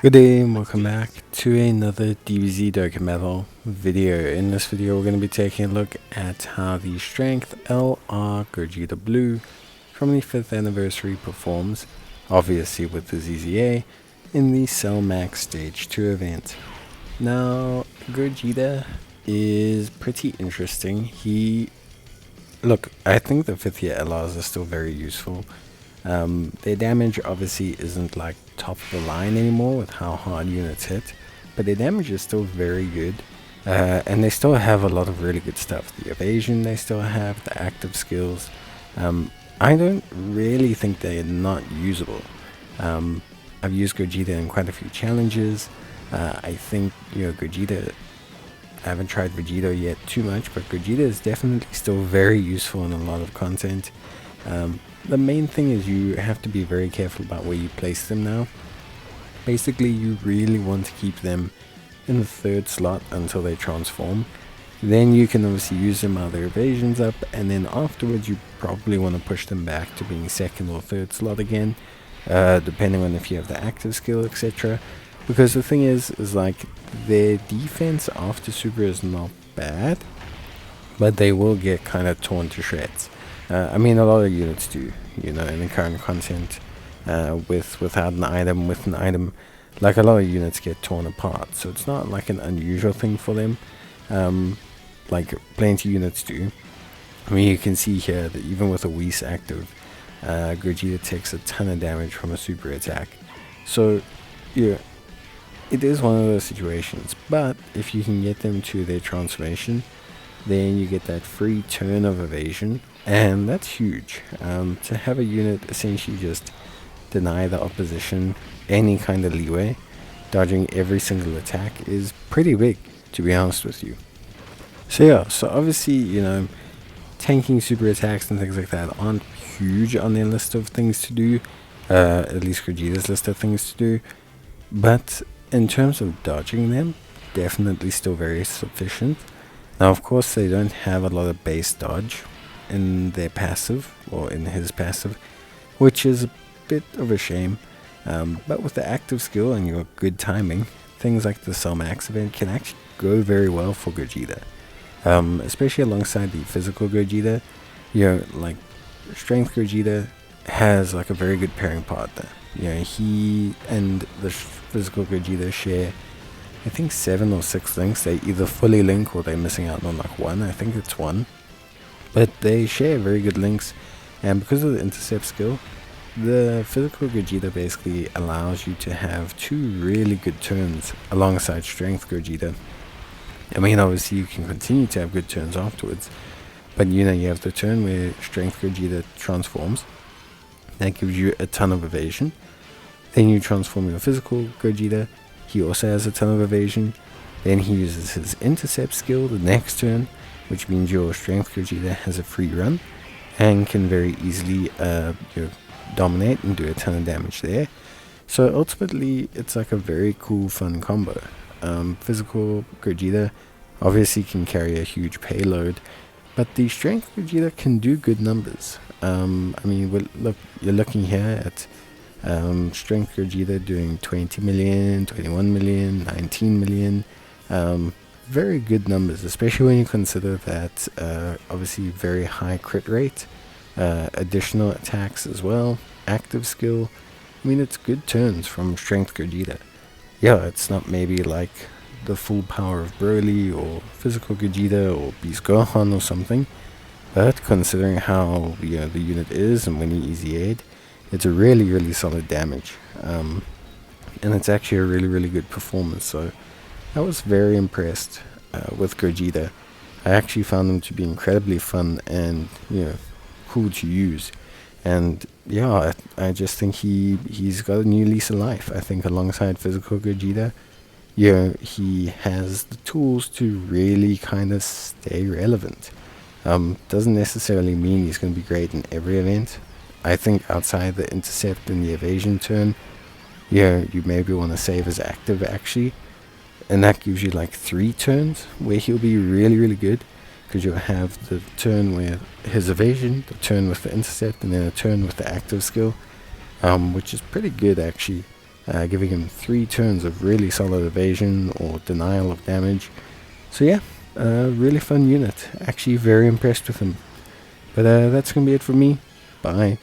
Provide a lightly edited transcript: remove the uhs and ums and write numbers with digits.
Good day and welcome back to another DBZ Dokkan Battle video. In this video we're going to be taking a look at how the Strength LR Gogeta Blue from the 5th anniversary performs, obviously with the ZZA, in the Cell Max Stage 2 event. Now, Gogeta is pretty interesting. Look, I think the 5th year LRs are still very useful. Their damage obviously isn't like top of the line anymore with how hard units hit, but their damage is still very good, and they still have a lot of really good stuff. The evasion they still have, the active skills. I don't really think they're not usable. I've used Gogeta in quite a few challenges. I think, Gogeta, I haven't tried Vegito yet too much, but Gogeta is definitely still very useful in a lot of content. The main thing is you have to be very careful about where you place them now. Basically, you really want to keep them in the 3rd slot until they transform. Then you can obviously use them while their evasion's up, and then afterwards you probably want to push them back to being 2nd or 3rd slot again, depending on if you have the active skill, etc. Because the thing is like their defense after super is not bad, but they will get kind of torn to shreds. I mean, a lot of units do, in the current content, without an item, with an item, like a lot of units get torn apart, so it's not like an unusual thing for them, like plenty of units do. I mean, you can see here that even with a Whis active, Gogeta takes a ton of damage from a super attack, so, yeah, it is one of those situations, but if you can get them to their transformation, then you get that free turn of evasion, and that's huge. To have a unit essentially just deny the opposition any kind of leeway, dodging every single attack, is pretty big, to be honest with you. So yeah, so obviously, tanking super attacks and things like that aren't huge on their list of things to do, at least Gogeta's list of things to do, but in terms of dodging them, definitely still very sufficient. Now, of course, they don't have a lot of base dodge in their passive, or in his passive, which is a bit of a shame. But with the active skill and your good timing, things like the Cell Max event can actually go very well for Gogeta. Especially alongside the physical Gogeta, like Strength Gogeta has like a very good pairing partner. He and the physical Gogeta share, I think, 7 or 6 links. They either fully link or they're missing out on like 1. I think it's 1. But they share very good links, and because of the intercept skill, the physical Gogeta basically allows you to have 2 really good turns alongside Strength Gogeta. I mean, obviously you can continue to have good turns afterwards, but you have the turn where Strength Gogeta transforms. That gives you a ton of evasion. Then you transform your physical Gogeta. He also has a ton of evasion. Then he uses his intercept skill the next turn, which means your Strength Gogeta has a free run and can very easily dominate and do a ton of damage there. So ultimately, it's like a very cool, fun combo. Physical Gogeta obviously can carry a huge payload, but the Strength Gogeta can do good numbers. I mean, you're looking here at Strength Gogeta doing 20 million, 21 million, 19 million. Very good numbers, especially when you consider that obviously very high crit rate, additional attacks as well, active skill. I mean, it's good turns from Strength Gogeta. Yeah, it's not maybe like the full power of Broly or physical Gogeta or Beast Gohan or something, but considering how the unit is and when he easy aid, it's a really, really solid damage, and it's actually a really, really good performance. So I was very impressed with Gogeta. I actually found him to be incredibly fun and cool to use, and yeah, I just think he's got a new lease of life. I think alongside physical Gogeta, he has the tools to really kind of stay relevant. Doesn't necessarily mean he's going to be great in every event. I think outside the intercept and the evasion turn, you maybe want to save his active actually, and that gives you like 3 turns where he'll be really, really good, because you'll have the turn where his evasion, the turn with the intercept, and then a turn with the active skill, which is pretty good actually. giving him 3 turns of really solid evasion or denial of damage. So yeah, really fun unit. Actually very impressed with him. But that's going to be it for me. Bye.